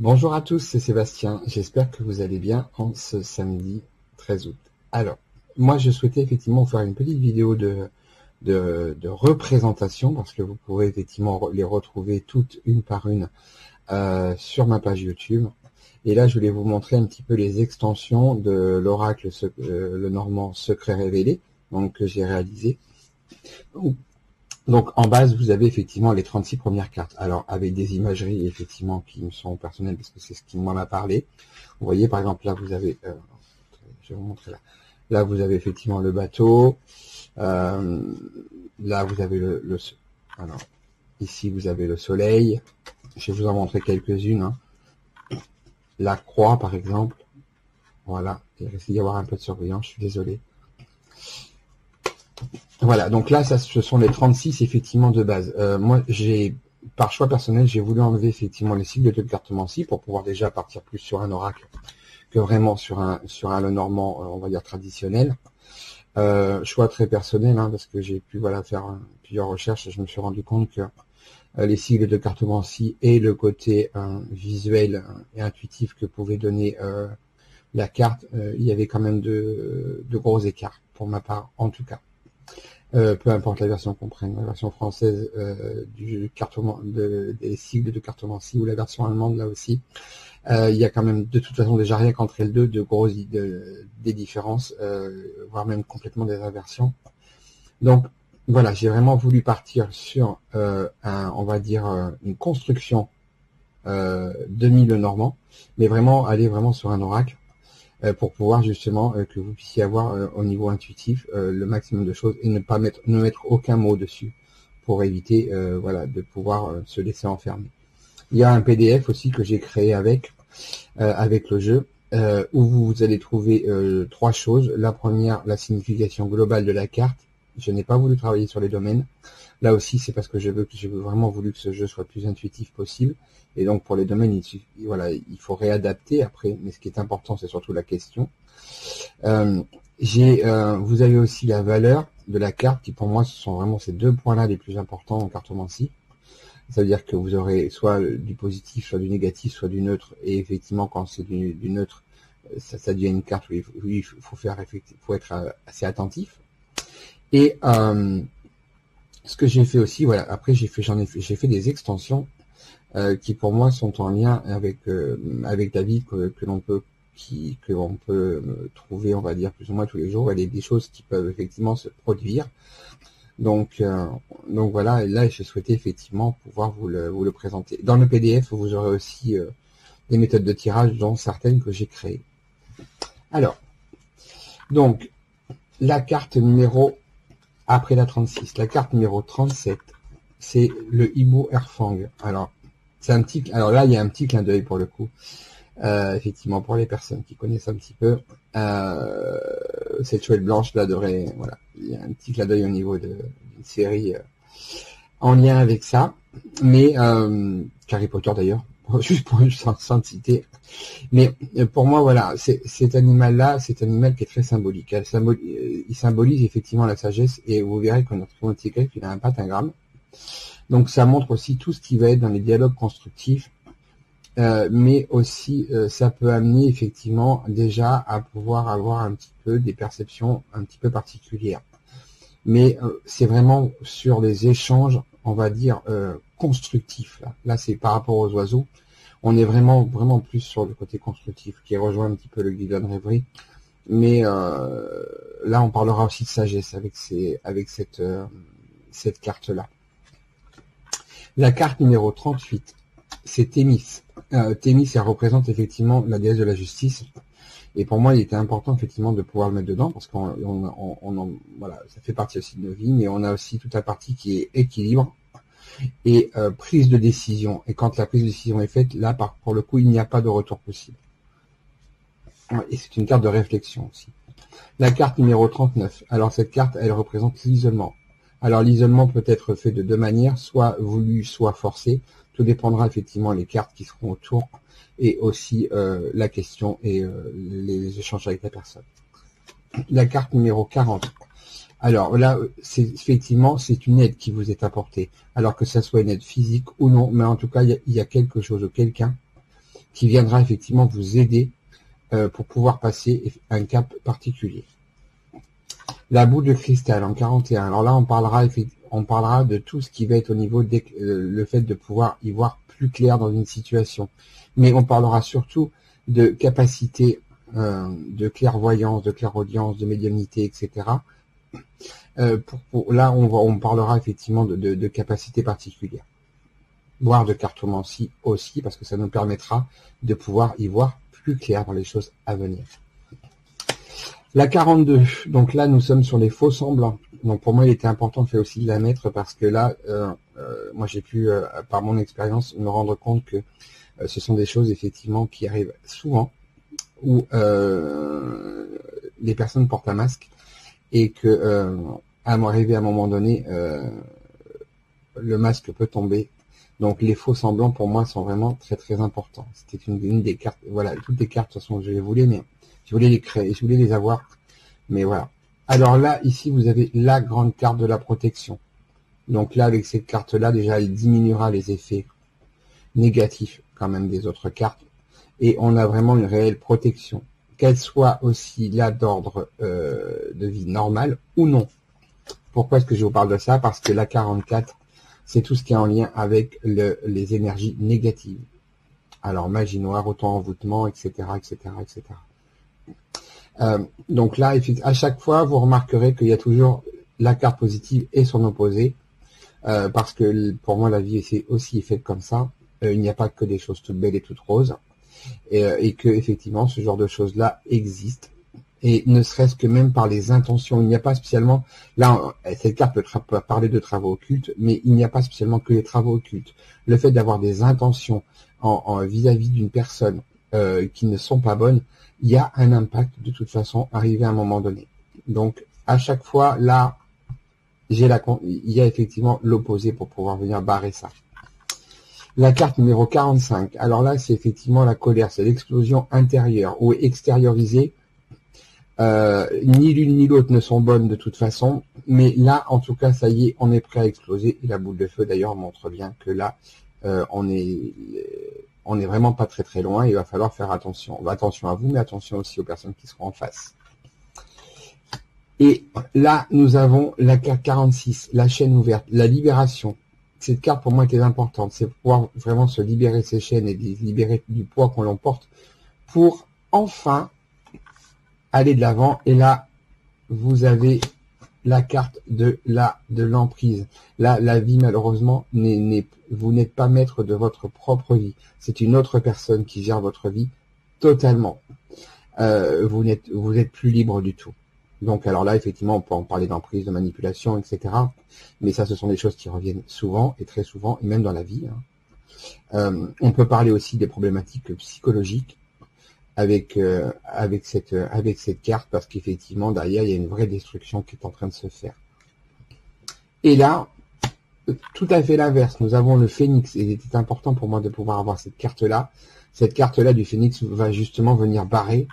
Bonjour à tous, c'est Sébastien. J'espère que vous allez bien en ce samedi 13 août. Alors, moi je souhaitais effectivement faire une petite vidéo de représentation parce que vous pourrez effectivement les retrouver toutes une par une sur ma page YouTube. Et là, je voulais vous montrer un petit peu les extensions de l'oracle le normand secret révélé, donc que j'ai réalisé. Donc en base, vous avez effectivement les 36 premières cartes. Alors avec des imageries effectivement qui me sont personnelles parce que c'est ce qui m'en a parlé. Vous voyez par exemple là vous avez, je vais vous montrer là. Là vous avez effectivement le bateau. Là vous avez alors ici vous avez le soleil. Je vais vous en montrer quelques-unes. Hein. La croix par exemple. Voilà. Il risque d'y avoir un peu de surbrillance. Je suis désolé. Voilà, donc là, ce sont les 36 effectivement de base. Moi, par choix personnel, j'ai voulu enlever effectivement les cycles de cartomancie pour pouvoir déjà partir plus sur un oracle que vraiment sur un Lenormand, on va dire traditionnel. Choix très personnel, hein, parce que j'ai pu faire plusieurs recherches et je me suis rendu compte que les sigles de cartomancie et le côté visuel et intuitif que pouvait donner la carte, il y avait quand même de gros écarts, pour ma part en tout cas. Peu importe la version qu'on prenne, la version française des sigles de cartomancie ou la version allemande là aussi, il y a quand même de toute façon déjà rien qu'entre les deux des différences, voire même complètement des inversions. Donc voilà, j'ai vraiment voulu partir sur on va dire une construction demi-Lenormand, mais vraiment aller vraiment sur un oracle. Pour pouvoir justement que vous puissiez avoir au niveau intuitif le maximum de choses et ne mettre aucun mot dessus pour éviter de pouvoir se laisser enfermer. Il y a un PDF aussi que j'ai créé avec le jeu où vous allez trouver trois choses. La première, la signification globale de la carte. Je n'ai pas voulu travailler sur les domaines. Là aussi, c'est parce que j'ai vraiment voulu que ce jeu soit le plus intuitif possible. Et donc, pour les domaines, il faut réadapter après. Mais ce qui est important, c'est surtout la question. Vous avez aussi la valeur de la carte, qui pour moi, ce sont vraiment ces deux points-là les plus importants en cartomancie. Ça veut dire que vous aurez soit du positif, soit du négatif, soit du neutre. Et effectivement, quand c'est du neutre, ça devient une carte où il faut être assez attentif. Et ce que j'ai fait aussi, après j'ai fait des extensions qui pour moi sont en lien avec la vie que l'on peut trouver, on va dire plus ou moins tous les jours, et des choses qui peuvent effectivement se produire. Donc voilà, et là je souhaitais effectivement pouvoir vous le présenter. Dans le PDF, vous aurez aussi des méthodes de tirage, dont certaines que j'ai créées. Alors, donc la carte numéro après la 36, la carte numéro 37, c'est le hibou Erfang. Alors, alors là, il y a un petit clin d'œil pour le coup. Effectivement, pour les personnes qui connaissent un petit peu, cette chouette blanche là voilà, il y a un petit clin d'œil au niveau d'une série en lien avec ça. Mais Harry Potter d'ailleurs, juste sans le citer. Mais pour moi, voilà, cet animal-là, c'est un animal qui est très symbolique. Il symbolise effectivement la sagesse, et vous verrez que notre pontifical, il a un pentagramme. Donc ça montre aussi tout ce qui va être dans les dialogues constructifs, mais aussi ça peut amener effectivement déjà à pouvoir avoir un petit peu des perceptions un petit peu particulières. Mais c'est vraiment sur les échanges, on va dire, constructifs. Là c'est par rapport aux oiseaux. On est vraiment plus sur le côté constructif, qui rejoint un petit peu le Guidon Rêverie. Mais là, on parlera aussi de sagesse avec cette carte-là. La carte numéro 38, c'est Thémis. Thémis, elle représente effectivement la déesse de la justice. Et pour moi, il était important effectivement de pouvoir le mettre dedans, parce voilà, ça fait partie aussi de nos vies, mais on a aussi toute la partie qui est équilibre et prise de décision. Et quand la prise de décision est faite, là, pour le coup, il n'y a pas de retour possible. Et c'est une carte de réflexion aussi. La carte numéro 39. Alors cette carte, elle représente l'isolement. Alors l'isolement peut être fait de deux manières, soit voulu, soit forcé. Tout dépendra effectivement des cartes qui seront autour, et aussi la question et les échanges avec la personne. La carte numéro 40. Alors là, effectivement, c'est une aide qui vous est apportée. Alors que ça soit une aide physique ou non, mais en tout cas, il y a quelque chose ou quelqu'un qui viendra effectivement vous aider pour pouvoir passer un cap particulier. La boule de cristal en 41. Alors là, on parlera de tout ce qui va être au niveau le fait de pouvoir y voir plus clair dans une situation. Mais on parlera surtout de capacité de clairvoyance, de clairaudience, de médiumnité, etc. Là, on parlera effectivement de capacités particulières, voire de cartomancie aussi, parce que ça nous permettra de pouvoir y voir plus clair dans les choses à venir. La 42, donc là nous sommes sur les faux semblants. Donc pour moi il était important de aussi la mettre parce que là, moi j'ai pu, par mon expérience, me rendre compte que ce sont des choses effectivement qui arrivent souvent, où les personnes portent un masque et que à m'arriver à un moment donné, le masque peut tomber. Donc les faux semblants pour moi sont vraiment très très importants. C'était une des cartes, voilà, toutes les cartes de toute façon je les voulais, mais je voulais les créer, je voulais les avoir, mais voilà. Alors là, ici, vous avez la grande carte de la protection. Donc là, avec cette carte-là, déjà, elle diminuera les effets négatifs quand même des autres cartes. Et on a vraiment une réelle protection. Qu'elle soit aussi là d'ordre de vie normale ou non. Pourquoi est-ce que je vous parle de ça? Parce que la 44, c'est tout ce qui est en lien avec les énergies négatives. Alors, magie noire, auto-envoûtement, etc., etc., etc. Donc là, à chaque fois, vous remarquerez qu'il y a toujours la carte positive et son opposé, parce que pour moi, la vie est aussi faite comme ça. Il n'y a pas que des choses toutes belles et toutes roses, et que effectivement, ce genre de choses-là existe. Et ne serait-ce que même par les intentions, il n'y a pas spécialement, là, cette carte peut parler de travaux occultes, mais il n'y a pas spécialement que les travaux occultes. Le fait d'avoir des intentions vis-à-vis d'une personne qui ne sont pas bonnes, il y a un impact de toute façon arrivé à un moment donné. Donc à chaque fois là, il y a effectivement l'opposé pour pouvoir venir barrer ça. La carte numéro 45. Alors là, c'est effectivement la colère, c'est l'explosion intérieure ou extériorisée. Ni l'une ni l'autre ne sont bonnes de toute façon, mais là, en tout cas, ça y est, on est prêt à exploser. Et la boule de feu d'ailleurs montre bien que là, on est vraiment pas très très loin, il va falloir faire attention. Attention à vous, mais attention aussi aux personnes qui seront en face. Et là, nous avons la carte 46, la chaîne ouverte, la libération. Cette carte pour moi était importante, c'est pouvoir vraiment se libérer ces chaînes et libérer du poids qu'on l'emporte pour enfin aller de l'avant. Et là, vous avez la carte de l'emprise. Là, la vie, malheureusement, vous n'êtes pas maître de votre propre vie. C'est une autre personne qui gère votre vie totalement. Vous êtes plus libre du tout. Donc, alors là, effectivement, on peut en parler d'emprise, de manipulation, etc. Mais ça, ce sont des choses qui reviennent souvent et très souvent, et même dans la vie. On peut parler aussi des problématiques psychologiques avec cette carte, parce qu'effectivement derrière il y a une vraie destruction qui est en train de se faire. Et là, tout à fait l'inverse, nous avons le phénix, et il était important pour moi de pouvoir avoir cette carte là. Cette carte là du phénix va justement venir barrer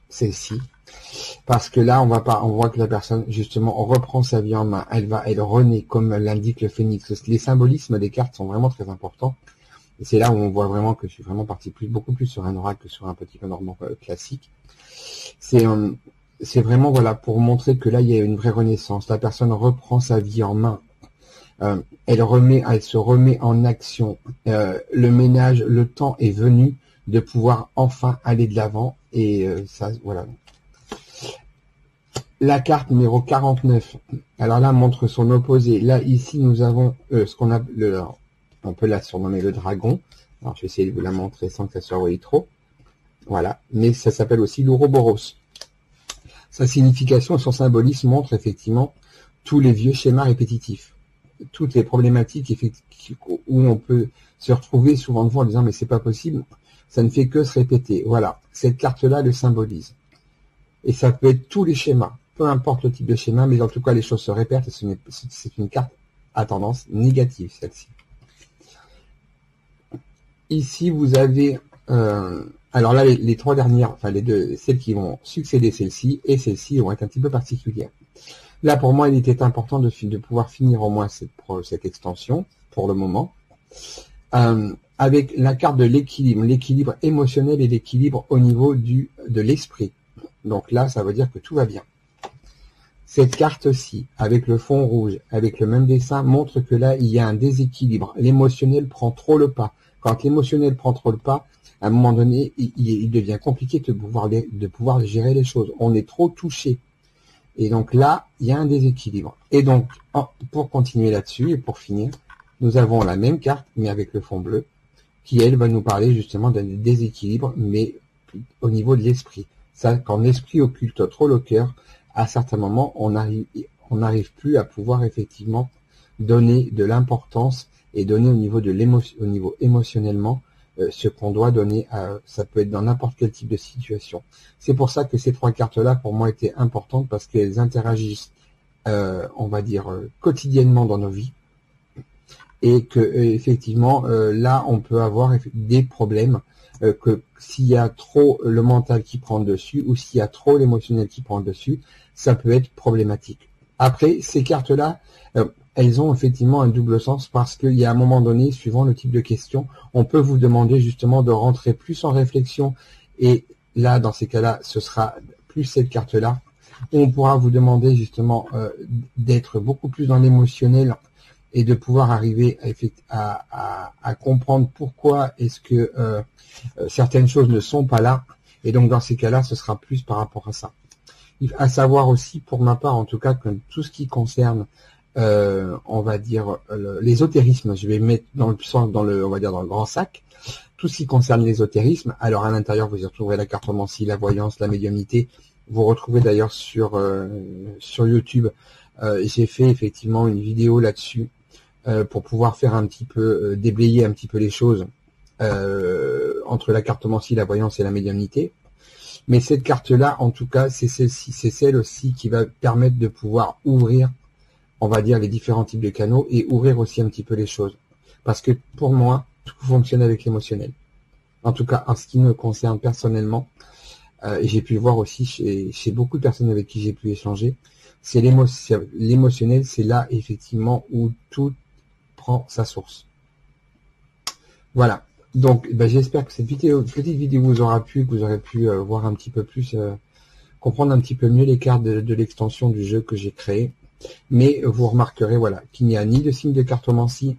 celle-ci, parce que là on voit que la personne justement reprend sa vie en main, elle renaît comme l'indique le phénix. Les symbolismes des cartes sont vraiment très importants. C'est là où on voit vraiment que je suis vraiment parti beaucoup plus sur un oracle que sur un petit Lenormand classique. C'est vraiment voilà pour montrer que là il y a une vraie renaissance. La personne reprend sa vie en main. Elle se remet en action. Le ménage, le temps est venu de pouvoir enfin aller de l'avant. Et ça, voilà. La carte numéro 49. Alors là montre son opposé. Là ici nous avons ce qu'on a on peut la surnommer le dragon. Alors, je vais essayer de vous la montrer sans que ça soit voyé trop. Voilà. Mais ça s'appelle aussi l'Ouroboros. Sa signification et son symbolisme montrent effectivement tous les vieux schémas répétitifs. Toutes les problématiques où on peut se retrouver souvent devant en disant mais c'est pas possible, ça ne fait que se répéter. Voilà. Cette carte-là le symbolise. Et ça peut être tous les schémas. Peu importe le type de schéma, mais en tout cas les choses se répètent et c'est une carte à tendance négative, celle-ci. Ici, vous avez, alors là, les trois dernières, enfin les deux, celles qui vont succéder celle-ci et celle-ci vont être un petit peu particulières. Là, pour moi, il était important de pouvoir finir au moins cette extension pour le moment. avec la carte de l'équilibre émotionnel et l'équilibre au niveau de l'esprit. Donc là, ça veut dire que tout va bien. Cette carte-ci, avec le fond rouge, avec le même dessin, montre que là, il y a un déséquilibre. L'émotionnel prend trop le pas. Quand l'émotionnel prend trop le pas, à un moment donné, il devient compliqué de pouvoir gérer les choses. On est trop touché. Et donc là, il y a un déséquilibre. Et donc, pour continuer là-dessus et pour finir, nous avons la même carte, mais avec le fond bleu, qui, elle, va nous parler justement d'un déséquilibre, mais au niveau de l'esprit. Ça, quand l'esprit occulte trop le cœur, à certains moments, on n'arrive plus à pouvoir effectivement donner de l'importance et donner au niveau émotionnellement ce qu'on doit donner. Ça peut être dans n'importe quel type de situation. C'est pour ça que ces trois cartes-là, pour moi, étaient importantes parce qu'elles interagissent, on va dire, quotidiennement dans nos vies. Et que effectivement, là, on peut avoir des problèmes que s'il y a trop le mental qui prend le dessus ou s'il y a trop l'émotionnel qui prend le dessus, ça peut être problématique. Après, ces cartes-là, elles ont effectivement un double sens parce qu'il y a un moment donné, suivant le type de question, on peut vous demander justement de rentrer plus en réflexion et là, dans ces cas-là, ce sera plus cette carte-là. On pourra vous demander justement d'être beaucoup plus dans l'émotionnel et de pouvoir arriver à comprendre pourquoi est-ce que certaines choses ne sont pas là. Et donc, dans ces cas-là, ce sera plus par rapport à ça. À savoir aussi, pour ma part, en tout cas, que tout ce qui concerne, on va dire, l'ésotérisme, je vais mettre on va dire dans le grand sac, tout ce qui concerne l'ésotérisme. Alors, à l'intérieur, vous y retrouverez la cartomancie, la voyance, la médiumnité. Vous retrouvez d'ailleurs sur YouTube, j'ai fait effectivement une vidéo là-dessus pour pouvoir faire un petit peu, déblayer un petit peu les choses entre la cartomancie, la voyance et la médiumnité. Mais cette carte-là, en tout cas, c'est celle aussi qui va permettre de pouvoir ouvrir, on va dire, les différents types de canaux et ouvrir aussi un petit peu les choses. Parce que pour moi, tout fonctionne avec l'émotionnel. En tout cas, en ce qui me concerne personnellement, et j'ai pu le voir aussi chez beaucoup de personnes avec qui j'ai pu échanger, c'est l'émotionnel, c'est là effectivement où tout prend sa source. Voilà. Donc, j'espère que cette petite vidéo vous aura plu, que vous aurez pu voir un petit peu plus, comprendre un petit peu mieux les cartes de l'extension du jeu que j'ai créé. Mais vous remarquerez, voilà, qu'il n'y a ni de signe de cartomancie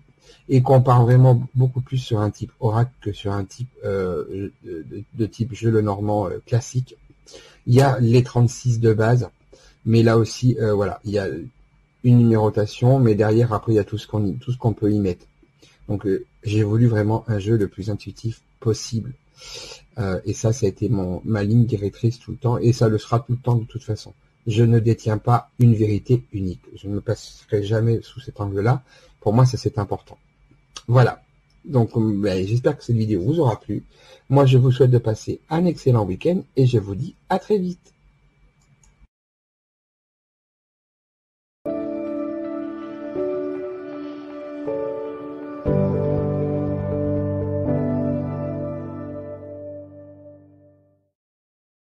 et qu'on part vraiment beaucoup plus sur un type oracle que sur un type de type jeu le normand classique. Il y a les 36 de base, mais là aussi, voilà, il y a une numérotation, mais derrière, après, il y a tout ce qu'on peut y mettre. Donc, j'ai voulu vraiment un jeu le plus intuitif possible. Et ça a été ma ligne directrice tout le temps, et ça le sera tout le temps de toute façon. Je ne détiens pas une vérité unique. Je ne me passerai jamais sous cet angle-là. Pour moi, ça c'est important. Voilà. Donc, j'espère que cette vidéo vous aura plu. Moi, je vous souhaite de passer un excellent week-end, et je vous dis à très vite.